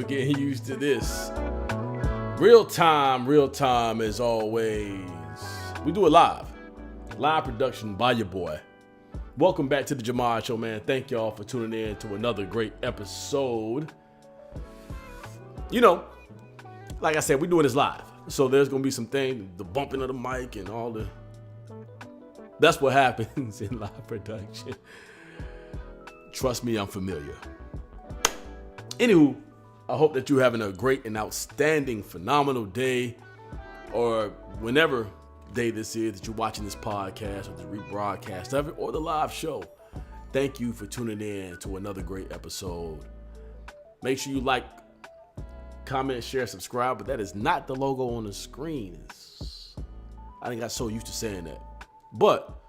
getting used to this. Real time as always. We do it live. Live production by your boy. Welcome back to the Jamad Show, man. Thank y'all for tuning in to another great episode. You know, like I said, we're doing this live. So there's going to be some things, the bumping of the mic and all the... That's what happens in live production. Trust me, I'm familiar. Anywho, I hope that you're having a great and outstanding, phenomenal day, or whenever day this is that you're watching this podcast or the rebroadcast of it or the live show. Thank you for tuning in to another great episode. Make sure you like, comment, share, subscribe, but that is not the logo on the screen. I think I got so used to saying that. But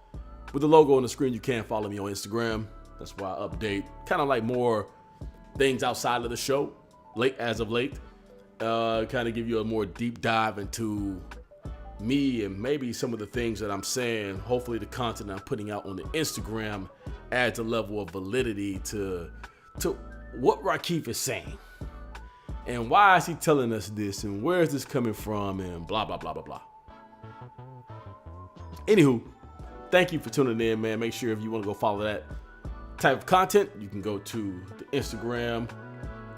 with the logo on the screen, you can follow me on Instagram. That's why I update kind of like more things outside of the show as of late. Kind of give you a more deep dive into me and maybe some of the things that I'm saying. Hopefully the content I'm putting out on the Instagram adds a level of validity to what Rakif is saying. And why is he telling us this? And where is this coming from? And blah, blah, blah, blah, blah. Anywho, thank you for tuning in, man. Make sure if you want to go follow that type of content, you can go to the Instagram.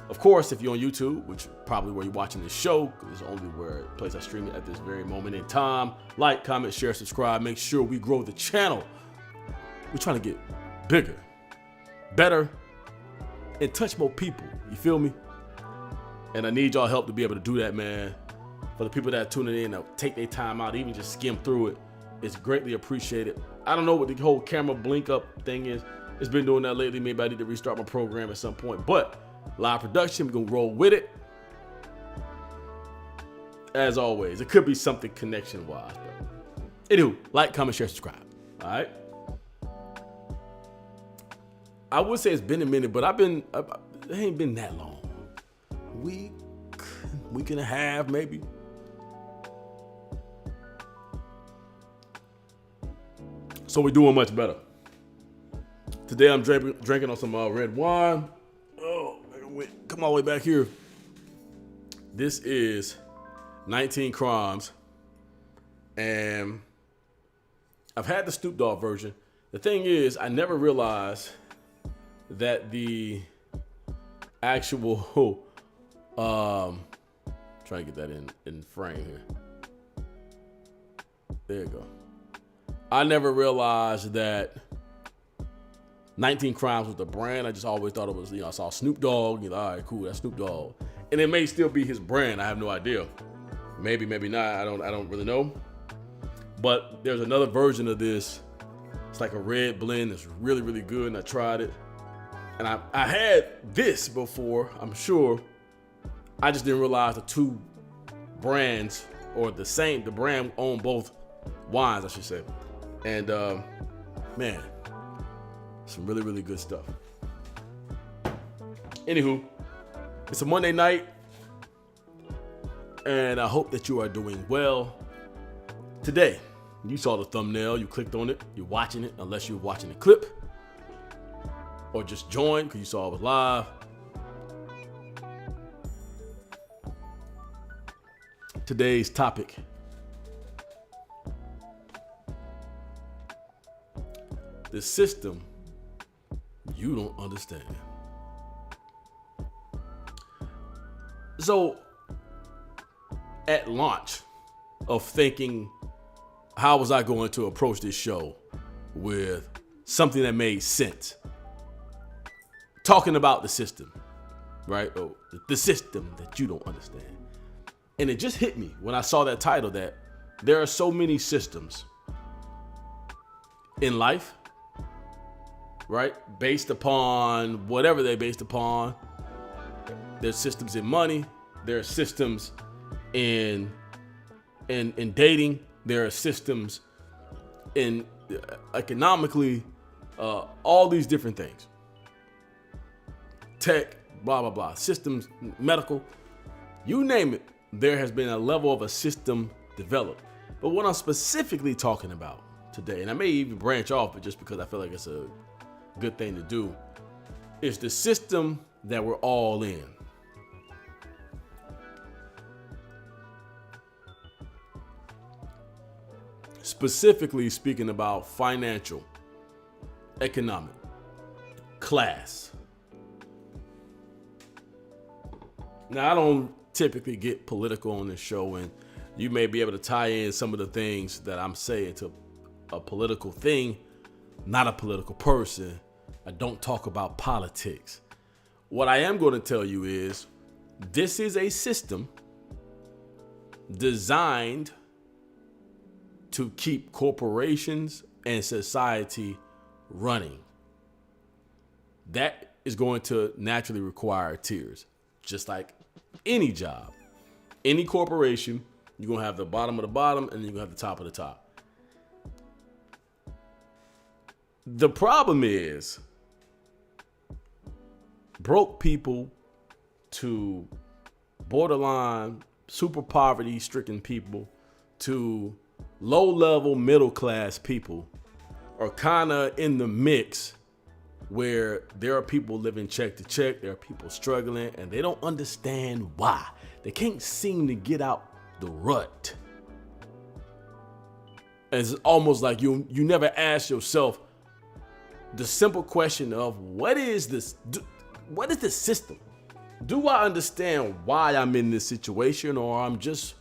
Of course, if you're on YouTube, which is probably where you're watching this show, because it's only place I stream it at this very moment in time. Like, comment, share, subscribe. Make sure we grow the channel. We're trying to get bigger, better, and touch more people. You feel me? And I need y'all help to be able to do that, man. For the people that are tuning in, that take their time out, even just skim through it, it's greatly appreciated. I don't know what the whole camera blink up thing is. It's been doing that lately. Maybe I need to restart my program at some point. But live production, we're going to roll with it. As always, it could be something connection-wise. But anywho, like, comment, share, subscribe. All right? I would say it's been a minute, but it ain't been that long. Week and a half, maybe. So we're doing much better. Today I'm drinking on some red wine. Oh, come all the way back here. This is 19 Crimes. And I've had the Snoop Dogg version. The thing is, I never realized that the actual... trying to get that in frame here. There you go. I never realized that 19 Crimes was the brand. I just always thought it was, I saw Snoop Dogg, all right, cool, that's Snoop Dogg. And it may still be his brand. I have no idea. Maybe not. I don't really know. But there's another version of this. It's like a red blend. It's really, really good. And I tried it. And I had this before, I'm sure. I just didn't realize the two brands, or the brand owned both wines, I should say. And man, some really, really good stuff. Anywho, it's a Monday night, and I hope that you are doing well. Today, you saw the thumbnail, you clicked on it, you're watching it, unless you're watching the clip, or just joined because you saw it was live. Today's topic: the system you don't understand. So, at launch of thinking, how was I going to approach this show with something that made sense? Talking about the system, right? Oh, the system that you don't understand. And it just hit me when I saw that title that there are so many systems in life, right? Based upon whatever they're based upon. There's systems in money. There are systems in dating. There are systems in economically, all these different things. Tech, blah, blah, blah. Systems, medical, you name it. There has been a level of a system developed. But what I'm specifically talking about today, and I may even branch off, but just because I feel like it's a good thing to do, is the system that we're all in. specifically speaking about financial, economic, class. Now, I don't typically get political on this show, and you may be able to tie in some of the things that I'm saying to a political thing, not a political person. I don't talk about politics. What I am going to tell you is this is a system designed to keep corporations and society running. That is going to naturally require tears, just like any job, any corporation. You're going to have the bottom of the bottom, and then you're going to have the top of the top. The problem is broke people to borderline super poverty stricken people to low-level middle-class people are kind of in the mix, where there are people living check to check, there are people struggling, and they don't understand why. They can't seem to get out the rut. And it's almost like you never ask yourself the simple question of what is this? What is this system? Do I understand why I'm in this situation, or I'm just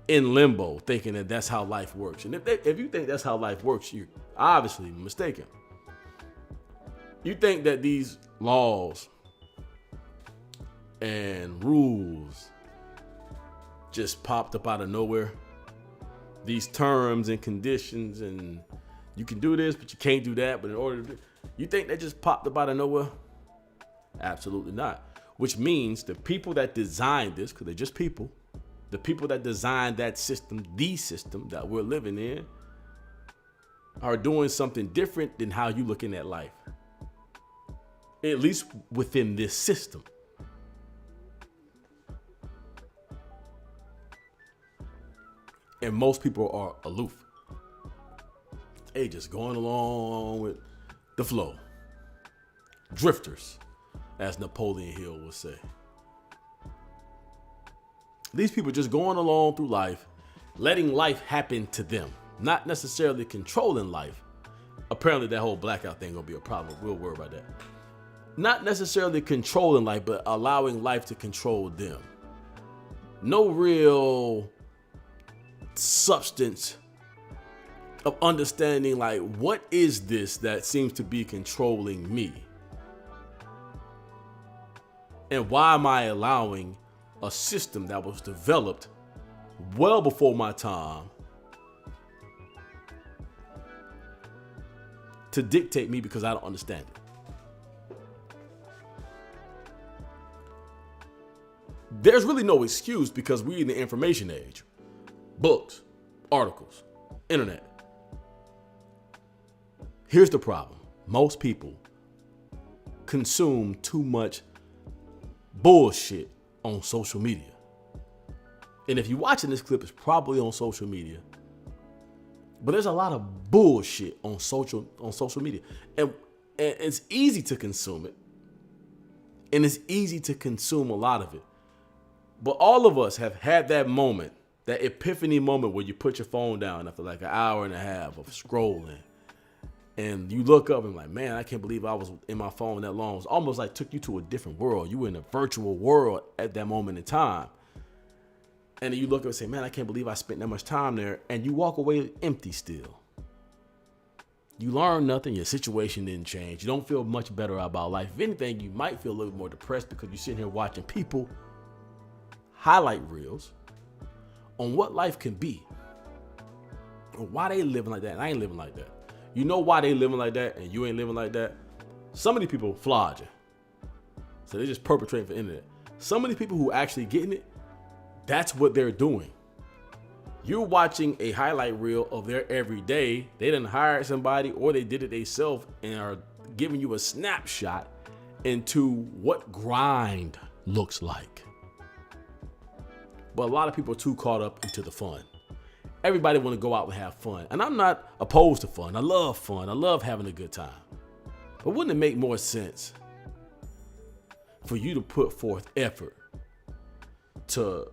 in limbo thinking that that's how life works? And if you think that's how life works, you're obviously mistaken. You think that these laws and rules just popped up out of nowhere? These terms and conditions, and you can do this, but you can't do that. But in order to you think that just popped up out of nowhere? Absolutely not. Which means the people that designed this, because they're just people, the people that designed that system, the system that we're living in, are doing something different than how you're looking at life. At least within this system. And most people are aloof. They just going along with the flow. Drifters, as Napoleon Hill would say. These people just going along through life, letting life happen to them, not necessarily controlling life. Apparently that whole blackout thing gonna be a problem. We'll worry about that. Not necessarily controlling life, but allowing life to control them. No real substance of understanding, like, what is this that seems to be controlling me? And why am I allowing a system that was developed well before my time to dictate me because I don't understand it? There's really no excuse, because we're in the information age. Books, articles, internet. Here's the problem. Most people consume too much bullshit on social media. And if you're watching this clip, it's probably on social media. But there's a lot of bullshit on social media. And it's easy to consume it. And it's easy to consume a lot of it. But all of us have had that moment, that epiphany moment where you put your phone down after like an hour and a half of scrolling. And you look up and like, man, I can't believe I was in my phone that long. It's almost like took you to a different world. You were in a virtual world at that moment in time. And then you look up and say, man, I can't believe I spent that much time there. And you walk away empty still. You learn nothing. Your situation didn't change. You don't feel much better about life. If anything, you might feel a little more depressed because you're sitting here watching people highlight reels on what life can be. Or why they living like that and I ain't living like that. You know why they living like that and you ain't living like that? Some of these people flawed you. So they're just perpetrating for the internet. Some of these people who actually getting it, that's what they're doing. You're watching a highlight reel of their everyday. They done hired somebody or they did it themselves and are giving you a snapshot into what grind looks like. But a lot of people are too caught up into the fun. Everybody want to go out and have fun. And I'm not opposed to fun. I love fun. I love having a good time. But wouldn't it make more sense for you to put forth effort to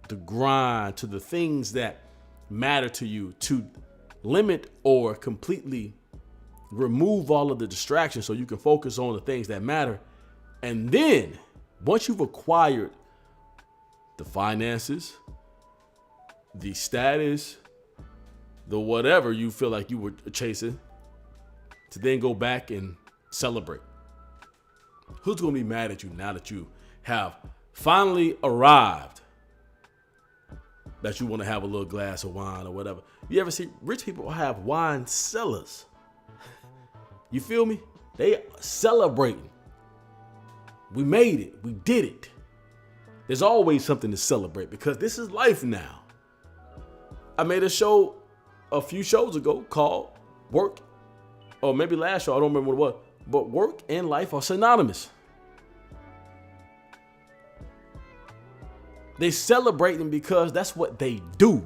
the grind, to the things that matter to you, to limit or completely remove all of the distractions so you can focus on the things that matter. And then once you've acquired the finances, the status, the whatever you feel like you were chasing, to then go back and celebrate. Who's going to be mad at you now that you have finally arrived, that you want to have a little glass of wine or whatever? You ever see rich people have wine cellars? You feel me? They celebrating. We made it. We did it. There's always something to celebrate because this is life now. I made a show a few shows ago called Work, or maybe last show, I don't remember what it was, but work and life are synonymous. They celebrating because that's what they do.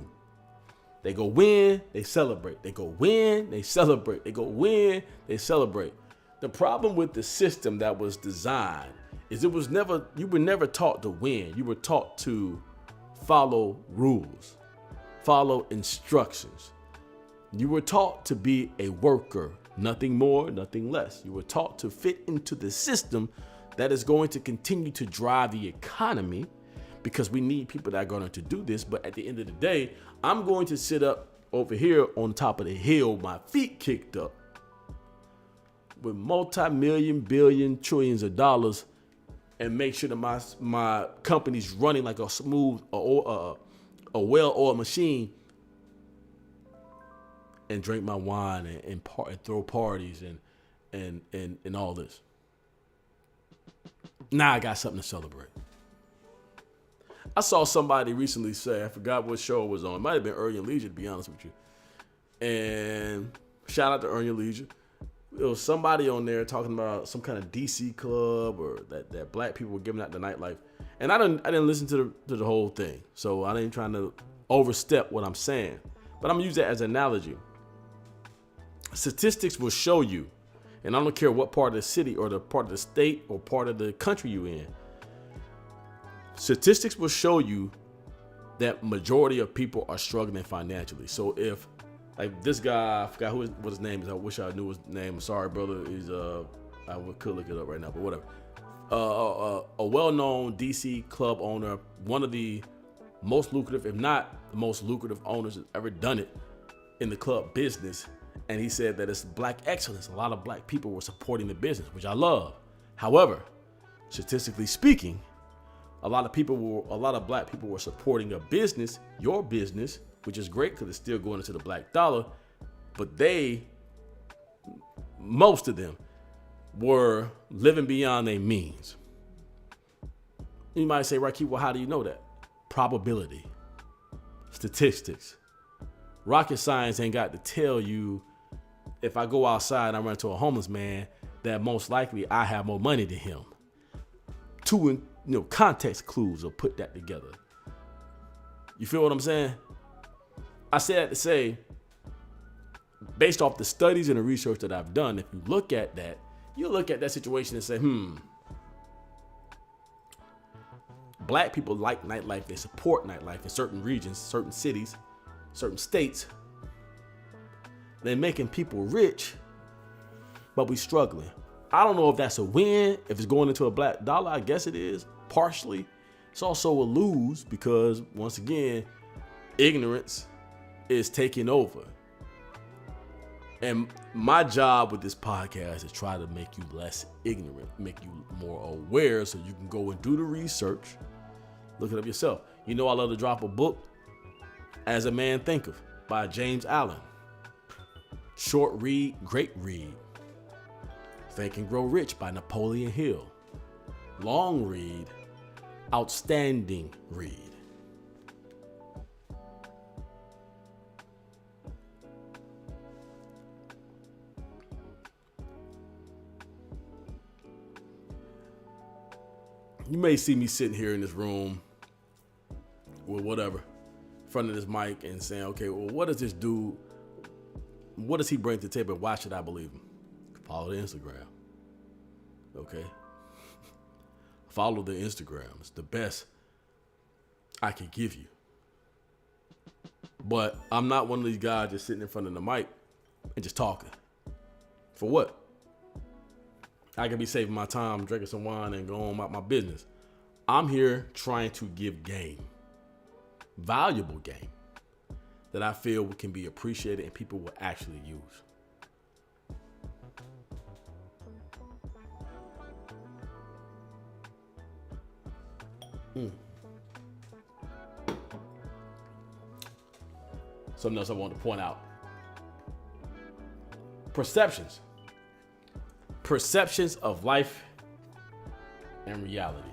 They go win, they celebrate. They go win, they celebrate. They go win, they celebrate. The problem with the system that was designed is you were never taught to win. You were taught to follow rules, follow instructions. You were taught to be a worker, nothing more, nothing less. You were taught to fit into the system that is going to continue to drive the economy, because we need people that are going to do this. But at the end of the day, I'm going to sit up over here on top of the hill, my feet kicked up, with multi-million, billion, trillions of dollars, and make sure that my company's running like a smooth, a well-oiled machine, and drink my wine and throw parties and all this. Now I got something to celebrate. I saw somebody recently say, I forgot what show it was on. It might have been Earn Your Leisure, to be honest with you. And shout out to Earn Your Leisure. There was somebody on there talking about some kind of DC club or that black people were giving out the nightlife. And I didn't listen to the whole thing. So I ain't trying to overstep what I'm saying. But I'm gonna use that as an analogy. Statistics will show you, and I don't care what part of the city or the part of the state or part of the country you're in, statistics will show you that majority of people are struggling financially. So if, like this guy, I forgot what his name is. I wish I knew his name. I'm sorry, brother. He's I could look it up right now, but whatever. A well-known DC club owner, one of the most lucrative, if not the most lucrative owners that's ever done it in the club business. And he said that it's black excellence. A lot of black people were supporting the business, which I love. However, statistically speaking, a lot of black people were supporting a business, your business, which is great because it's still going into the black dollar. But most of them were living beyond their means. You might say, Rakif, well, how do you know that? Probability, statistics. Rocket science ain't got to tell you if I go outside and I run into a homeless man that most likely I have more money than him. Context clues will put that together. You feel what I'm saying? I say that to say, based off the studies and the research that I've done, if you look at that situation and say, black people like nightlife, they support nightlife in certain regions, certain cities, certain states. They're making people rich, but we struggling. I don't know if that's a win, if it's going into a black dollar. I guess it is, partially. It's also a lose because, once again, ignorance is taking over. And my job with this podcast is try to make you less ignorant, make you more aware so you can go and do the research, look it up yourself. You know I love to drop a book, As a Man Thinketh, by James Allen. Short read, great read. Think and Grow Rich by Napoleon Hill. Long read, outstanding read. You may see me sitting here in this room with whatever, in front of this mic and saying, okay, well, what does this dude, what does he bring to the table? Why should I believe him? Follow the Instagram. Okay? Follow the Instagram. It's the best I can give you. But I'm not one of these guys just sitting in front of the mic and just talking. For what? I could be saving my time, drinking some wine, and going about my business. I'm here trying to give game, valuable game, that I feel can be appreciated and people will actually use. Something else I want to point out. Perceptions. Perceptions of life and reality.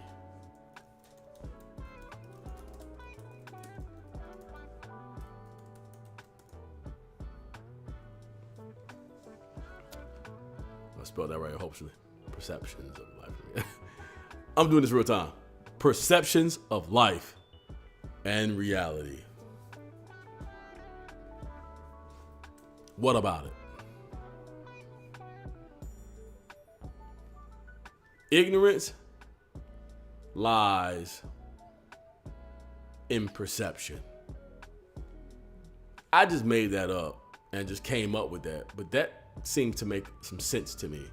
I spelled that right, hopefully. Perceptions of life. I'm doing this real time. Perceptions of life and reality. What about it? Ignorance lies in perception. I just made that up and just came up with that, but that seemed to make some sense to me.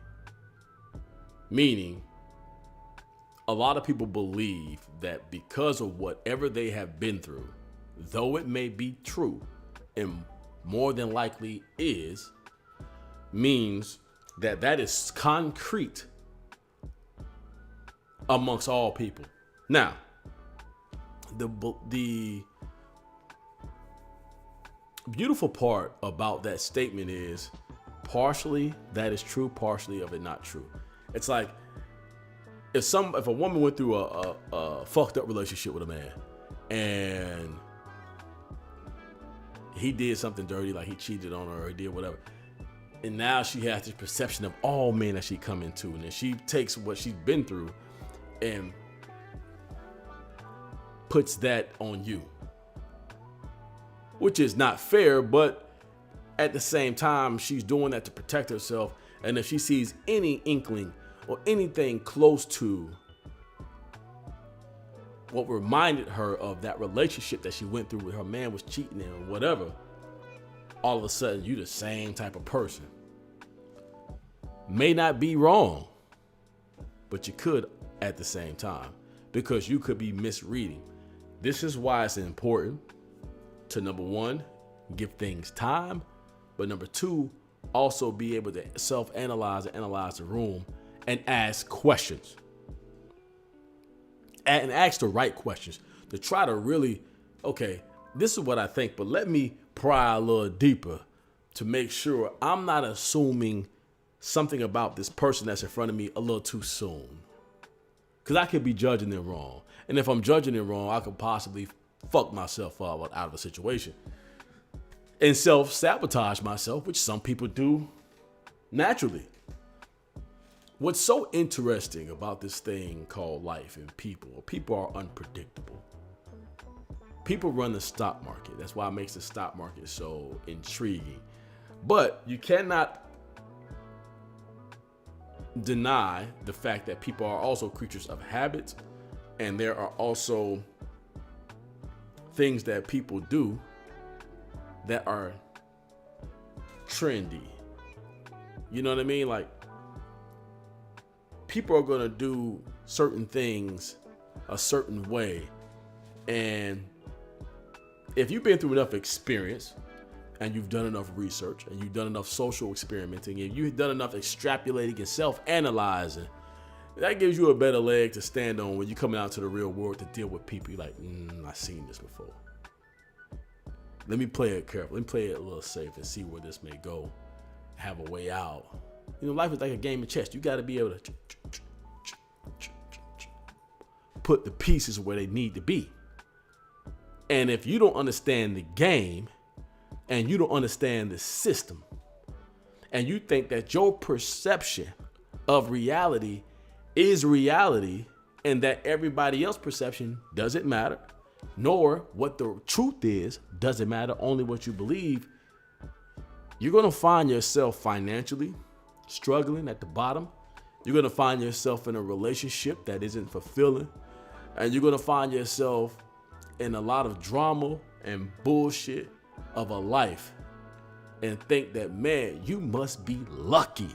Meaning, a lot of people believe that because of whatever they have been through, though it may be true and more than likely is, means that that is concrete amongst all people. Now, the beautiful part about that statement is partially that is true, partially of it not true. It's like if a woman went through a fucked up relationship with a man and he did something dirty, like he cheated on her or he did whatever, and now she has this perception of all men that she come into, and then she takes what she's been through and puts that on you, which is not fair, but at the same time, she's doing that to protect herself. And if she sees any inkling or anything close to what reminded her of that relationship that she went through with her man was cheating and whatever, all of a sudden you the same type of person. May not be wrong, but you could at the same time, because you could be misreading. This is why it's important to, number one, give things time, but number two, also be able to self-analyze and analyze the room and ask questions. And ask the right questions to try to really, okay, this is what I think, but let me pry a little deeper to make sure I'm not assuming something about this person that's in front of me a little too soon. Because I could be judging them wrong. And if I'm judging it wrong, I could possibly fuck myself up out of the situation and self-sabotage myself, which some people do naturally. What's so interesting about this thing called life and people are unpredictable. People run the stock market. That's why it makes the stock market so intriguing. But you cannot deny the fact that people are also creatures of habits, and there are also things that people do that are trendy. You know what I mean? Like, people are going to do certain things a certain way, and if you've been through enough experience and you've done enough research and you've done enough social experimenting and you've done enough extrapolating and self-analyzing, that gives you a better leg to stand on when you're coming out to the real world to deal with people. You're like, I've seen this before. Let me play it careful. Let me play it a little safe and see where this may go. Have a way out. You know, life is like a game of chess. You got to be able to put the pieces where they need to be. And if you don't understand the game and you don't understand the system, and you think that your perception of reality is reality and that everybody else's perception doesn't matter, nor what the truth is doesn't matter, only what you believe, you're going to find yourself financially struggling at the bottom. You're going to find yourself in a relationship that isn't fulfilling. And you're going to find yourself in a lot of drama and bullshit of a life and think that, man, you must be lucky.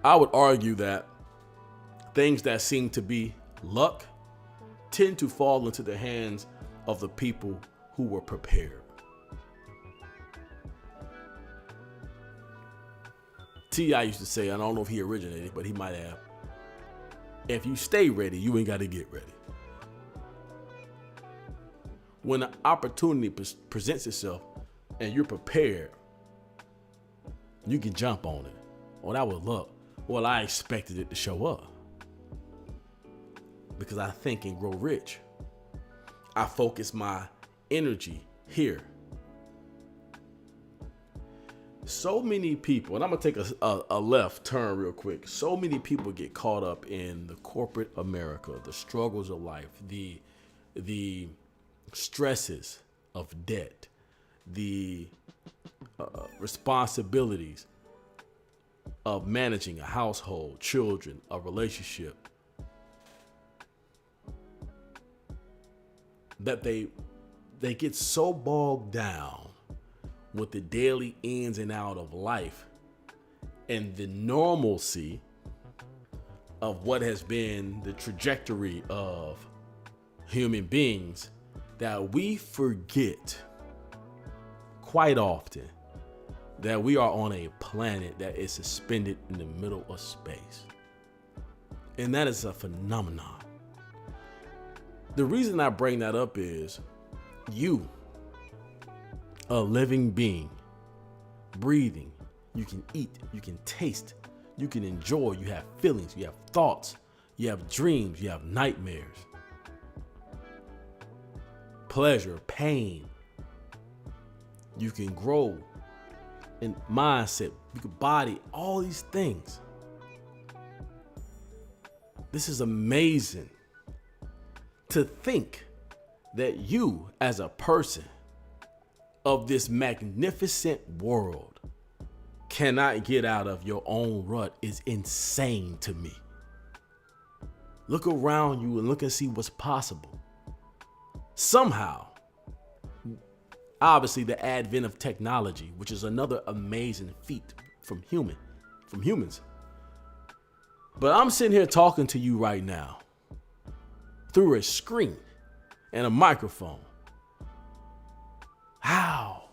I would argue that things that seem to be luck tend to fall into the hands of the people who were prepared. T.I. used to say, I don't know if he originated, but he might have, if you stay ready, you ain't got to get ready. When an opportunity presents itself and you're prepared, you can jump on it. Oh, that was luck. Well, I expected it to show up because I think and grow rich. I focus my energy here. So many people, and I'm going to take a left turn real quick. So many people get caught up in the corporate America, the struggles of life, the stresses of debt, the responsibilities of managing a household, children, a relationship, that they get so bogged down with the daily ins and out of life and the normalcy of what has been the trajectory of human beings that we forget quite often that we are on a planet that is suspended in the middle of space. And that is a phenomenon. The reason I bring that up is you, a living being, breathing, you can eat, you can taste, you can enjoy, you have feelings, you have thoughts, you have dreams, you have nightmares, pleasure, pain. You can grow in mindset, you can body, all these things. This is amazing to think that you as a person of this magnificent world cannot get out of your own rut is insane to me. Look around you and look and see what's possible. Somehow, obviously the advent of technology, which is another amazing feat from humans. But I'm sitting here talking to you right now through a screen and a microphone. How?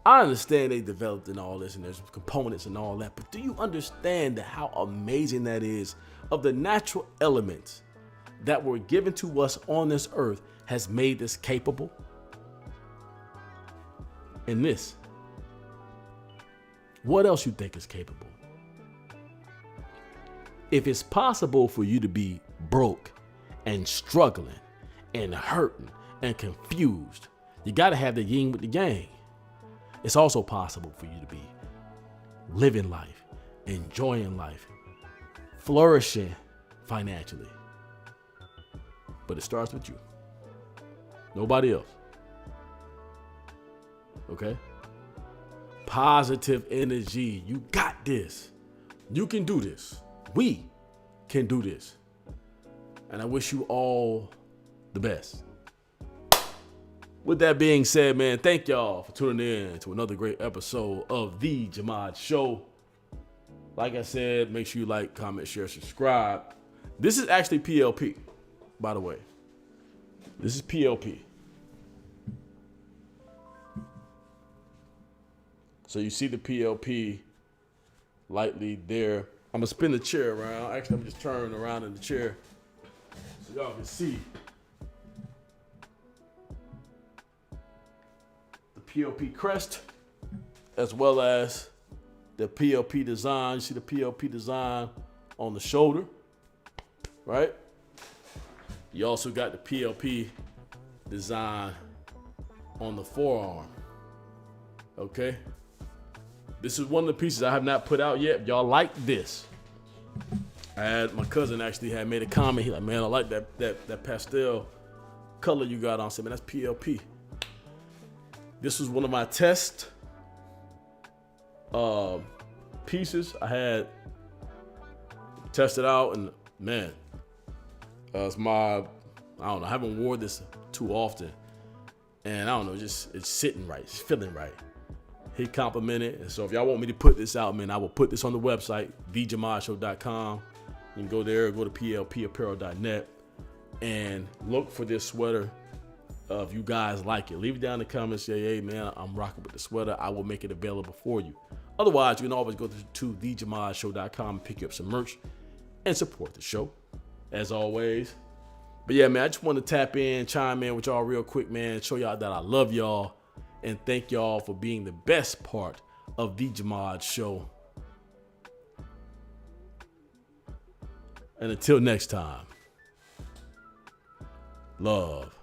I understand they developed in all this and there's components and all that, but do you understand how amazing that is of the natural elements that were given to us on this earth has made us capable? And this, what else you think is capable? If it's possible for you to be broke and struggling and hurting and confused, you got to have the yin with the yang. It's also possible for you to be living life, enjoying life, flourishing financially. But it starts with you. Nobody else. Okay? Positive energy. You got this. You can do this. We can do this. And I wish you all the best. With that being said, man, thank y'all for tuning in to another great episode of The Jahmad Show. Like I said, make sure you like, comment, share, subscribe. This is actually PLP, by the way. This is PLP. So you see the PLP lightly there. I'm going to spin the chair around. Actually, I'm just turning around in the chair so y'all can see. PLP crest, as well as the PLP design. You see the PLP design on the shoulder, right? You also got the PLP design on the forearm, okay? This is one of the pieces I have not put out yet. Y'all like this? My cousin actually had made a comment. He like, man, I like that pastel color you got on. I said, man, that's PLP. This was one of my tests. pieces I had tested out, and man, it's my, I don't know, I haven't worn this too often, and I don't know, just it's sitting right, it's feeling right. He complimented, and so if y'all want me to put this out, man, I will put this on the website, thejahmadshow.com. You can go there, go to plpapparel.net, and look for this sweater. If you guys like it, leave it down in the comments. Say, hey man, I'm rocking with the sweater. I will make it available for you. Otherwise, you can always go to thejahmadshow.com and pick up some merch and support the show, as always. But yeah, man, I just want to tap in, chime in with y'all real quick, man. Show y'all that I love y'all and thank y'all for being the best part of the Jahmad Show. And until next time, love.